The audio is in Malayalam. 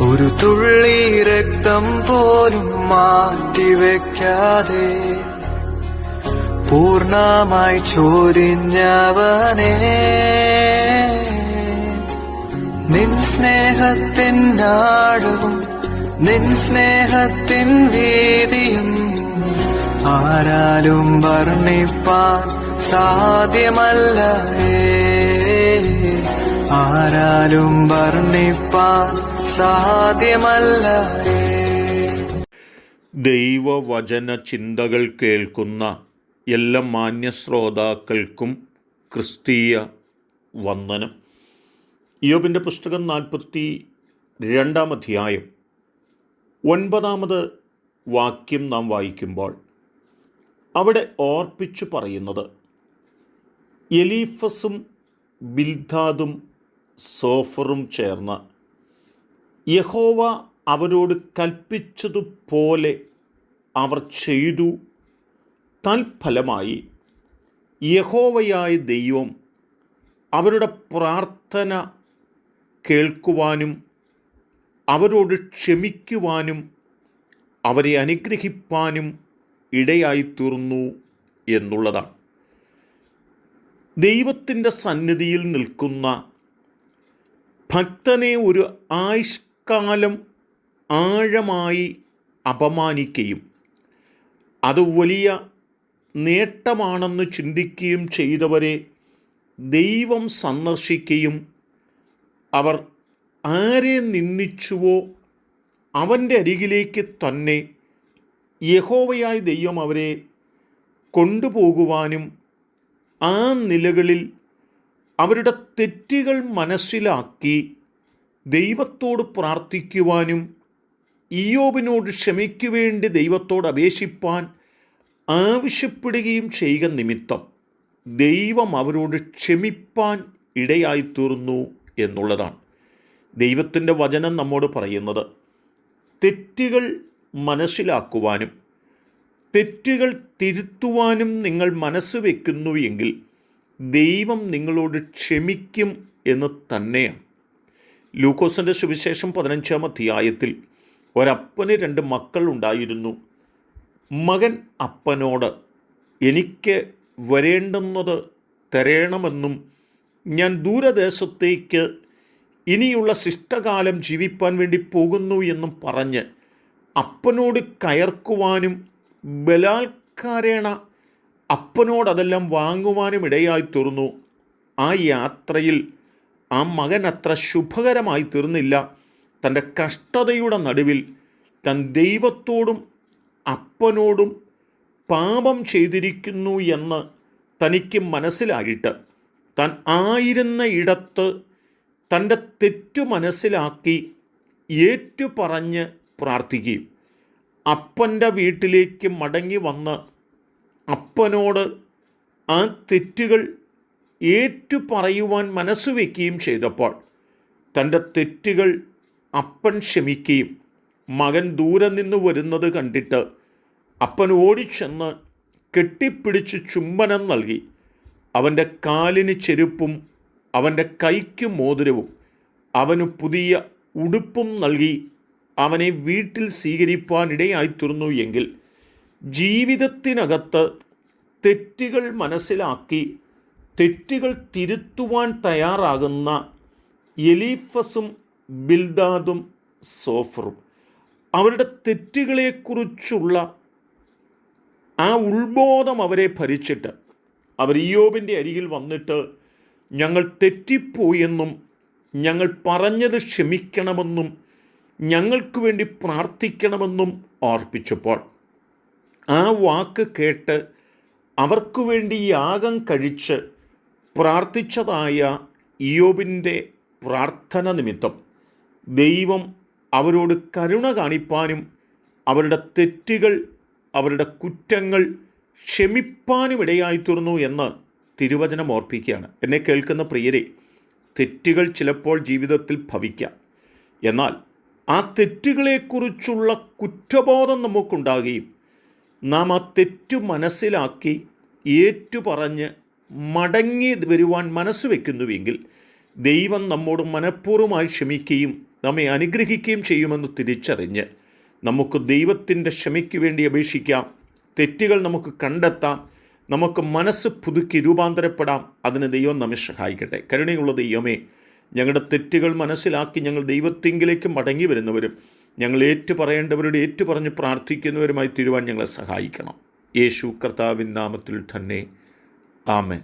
ഒരു തുള്ളി രക്തം പോലും മാറ്റിവെക്കാതെ പൂർണ്ണമായി ചൊരിഞ്ഞവനേ, നിൻ സ്നേഹത്തിൻ ആഴവും നിൻ സ്നേഹത്തിൻ വീതിയും ആരാലും വർണ്ണിപ്പാൻ സാധ്യമല്ല, ആരാലും വർണ്ണിപ്പാൻ സാധ്യമല്ല. ദൈവവചന ചിന്തകൾ കേൾക്കുന്ന എല്ലാ മാന്യ ശ്രോതാക്കൾക്കും ക്രിസ്തീയ വന്ദനം. ഇയ്യോബിൻ്റെ പുസ്തകം 42-ാം അധ്യായം 9-ാമത് വാക്യം നാം വായിക്കുമ്പോൾ അവിടെ ഓർപ്പിച്ചു പറയുന്നത്, എലീഫസും ബിൽദാദും സോഫറും ചേർന്ന് യഹോവ അവരോട് കൽപ്പിച്ചതുപോലെ അവർ ചെയ്തു. തൽഫലമായി യഹോവയായ ദൈവം അവരുടെ പ്രാർത്ഥന കേൾക്കുവാനും അവരോട് ക്ഷമിക്കുവാനും അവരെ അനുഗ്രഹിപ്പാനും ഇടയായിത്തീർന്നു എന്നുള്ളതാണ്. ദൈവത്തിൻ്റെ സന്നിധിയിൽ നിൽക്കുന്ന ഭക്തനെ ഒരു ആയുഷ്കാലം ആഴമായി അപമാനിക്കുകയും അത് വലിയ നേട്ടമാണെന്ന് ചിന്തിക്കുകയും ചെയ്തവരെ ദൈവം സന്ദർശിക്കുകയും അവർ ആരെ നിന്ദിച്ചുവോ അവൻ്റെ അരികിലേക്ക് തന്നെ യഹോവയായ ദൈവം അവരെ കൊണ്ടുപോകുവാനും ആ നിലകളിൽ അവരുടെ തെറ്റുകൾ മനസ്സിലാക്കി ദൈവത്തോട് പ്രാർത്ഥിക്കുവാനും ഇയ്യോബിനോട് ക്ഷമിക്കുവേണ്ടി ദൈവത്തോട് അപേക്ഷിപ്പാൻ ആവശ്യപ്പെടുകയും ചെയ്യുക നിമിത്തം ദൈവം അവരോട് ക്ഷമിപ്പാൻ ഇടയായിത്തീർന്നു എന്നുള്ളതാണ്. ദൈവത്തിൻ്റെ വചനം നമ്മോട് പറയുന്നത്, തെറ്റുകൾ മനസ്സിലാക്കുവാനും തെറ്റുകൾ തിരുത്തുവാനും നിങ്ങൾ മനസ്സ് വയ്ക്കുന്നു എങ്കിൽ ദൈവം നിങ്ങളോട് ക്ഷമിക്കും എന്ന് തന്നെയാണ്. ലൂക്കോസിൻ്റെ സുവിശേഷം 15-ാം അധ്യായത്തിൽ ഒരപ്പന് 2 മക്കൾ ഉണ്ടായിരുന്നു. മകൻ അപ്പനോട്, എനിക്ക് വരേണ്ടുന്നത് തരണമെന്നും ഞാൻ ദൂരദേശത്തേക്ക് ഇനിയുള്ള ശിഷ്ടകാലം ജീവിപ്പാൻ വേണ്ടി പോകുന്നു എന്നും പറഞ്ഞ് അപ്പനോട് കയർക്കുവാനും ബലാത്കാരേണ അപ്പനോടതെല്ലാം വാങ്ങുവാനും ഇടയായി തീർന്നു. ആ യാത്രയിൽ ആ മകൻ അത്ര ശുഭകരമായി തീർന്നില്ല. തൻ്റെ കഷ്ടതയുടെ നടുവിൽ താൻ ദൈവത്തോടും അപ്പനോടും പാപം ചെയ്തിരിക്കുന്നു എന്ന് തനിക്ക് മനസ്സിലായിട്ട് താൻ ആയിരുന്ന ഇടത്ത് തൻ്റെ തെറ്റു മനസ്സിലാക്കി ഏറ്റുപറഞ്ഞ് പ്രാർത്ഥിക്കുകയും അപ്പൻ്റെ വീട്ടിലേക്ക് മടങ്ങി വന്ന് അപ്പനോട് ആ തെറ്റുകൾ ഏറ്റുപറയുവാൻ മനസ്സ് വയ്ക്കുകയും ചെയ്തപ്പോൾ തൻ്റെ തെറ്റുകൾ അപ്പൻ ക്ഷമിക്കുകയും മകൻ ദൂരെ നിന്ന് വരുന്നത് കണ്ടിട്ട് അപ്പൻ ഓടിച്ചെന്ന് കെട്ടിപ്പിടിച്ച് ചുംബനം നൽകി അവൻ്റെ കാലിന് ചെരുപ്പും അവൻ്റെ കൈക്ക് മോതിരവും അവന് പുതിയ ഉടുപ്പും നൽകി അവനെ വീട്ടിൽ സ്വീകരിപ്പാൻ ഇടയായിത്തീർന്നു എങ്കിൽ ജീവിതത്തിനകത്ത് തെറ്റുകൾ മനസ്സിലാക്കി തെറ്റുകൾ തിരുത്തുവാൻ തയ്യാറാകുന്ന എലീഫസും ബിൽദാദും സോഫറും അവരുടെ തെറ്റുകളെക്കുറിച്ചുള്ള ആ ഉത്ബോധം അവരെ ഭരിച്ചിട്ട് അവർ ഇയ്യോബിൻ്റെ അരികിൽ വന്നിട്ട് ഞങ്ങൾ തെറ്റിപ്പോയെന്നും ഞങ്ങൾ പറഞ്ഞത് ക്ഷമിക്കണമെന്നും ഞങ്ങൾക്ക് വേണ്ടി പ്രാർത്ഥിക്കണമെന്നും ഓർപ്പിച്ചപ്പോൾ ആ വാക്ക് കേട്ട് അവർക്ക് വേണ്ടി യാഗം കഴിച്ച് പ്രാർത്ഥിച്ചതായ ഇയ്യോബിൻ്റെ പ്രാർത്ഥന നിമിത്തം ദൈവം അവരോട് കരുണ കാണിപ്പാനും അവരുടെ തെറ്റുകൾ അവരുടെ കുറ്റങ്ങൾ ക്ഷമിപ്പാനും ഇടയായിത്തീർന്നു എന്ന് തിരുവചനം ഓർപ്പിക്കുകയാണ്. എന്നെ കേൾക്കുന്ന പ്രിയരെ, തെറ്റുകൾ ചിലപ്പോൾ ജീവിതത്തിൽ ഭവിക്കാം. എന്നാൽ ആ തെറ്റുകളെക്കുറിച്ചുള്ള കുറ്റബോധം നമുക്കുണ്ടാകുകയും നാം ആ തെറ്റു മനസ്സിലാക്കി ഏറ്റുപറഞ്ഞ് മടങ്ങി വരുവാൻ മനസ്സ് വയ്ക്കുന്നുവെങ്കിൽ ദൈവം നമ്മോട് മനഃപൂർവ്വമായി ക്ഷമിക്കുകയും നമ്മെ അനുഗ്രഹിക്കുകയും ചെയ്യുമെന്ന് തിരിച്ചറിഞ്ഞ് നമുക്ക് ദൈവത്തിൻ്റെ ക്ഷമയ്ക്ക് വേണ്ടി അപേക്ഷിക്കാം. തെറ്റുകൾ നമുക്ക് കണ്ടെത്താം. നമുക്ക് മനസ്സ് പുതുക്കി രൂപാന്തരപ്പെടാം. അതിന് ദൈവം നമ്മെ സഹായിക്കട്ടെ. കരുണയുള്ള ദൈവമേ, ഞങ്ങളുടെ തെറ്റുകൾ മനസ്സിലാക്കി ഞങ്ങൾ ദൈവത്തിങ്കിലേക്ക് മടങ്ങി വരുന്നവരും ഞങ്ങൾ ഏറ്റുപറയേണ്ടവരുടെ ഏറ്റുപറഞ്ഞ് പ്രാർത്ഥിക്കുന്നവരുമായി തീരുവാൻ ഞങ്ങളെ സഹായിക്കണം. യേശു കർത്താവിൻ നാമത്തിൽ തന്നെ ആമേൻ.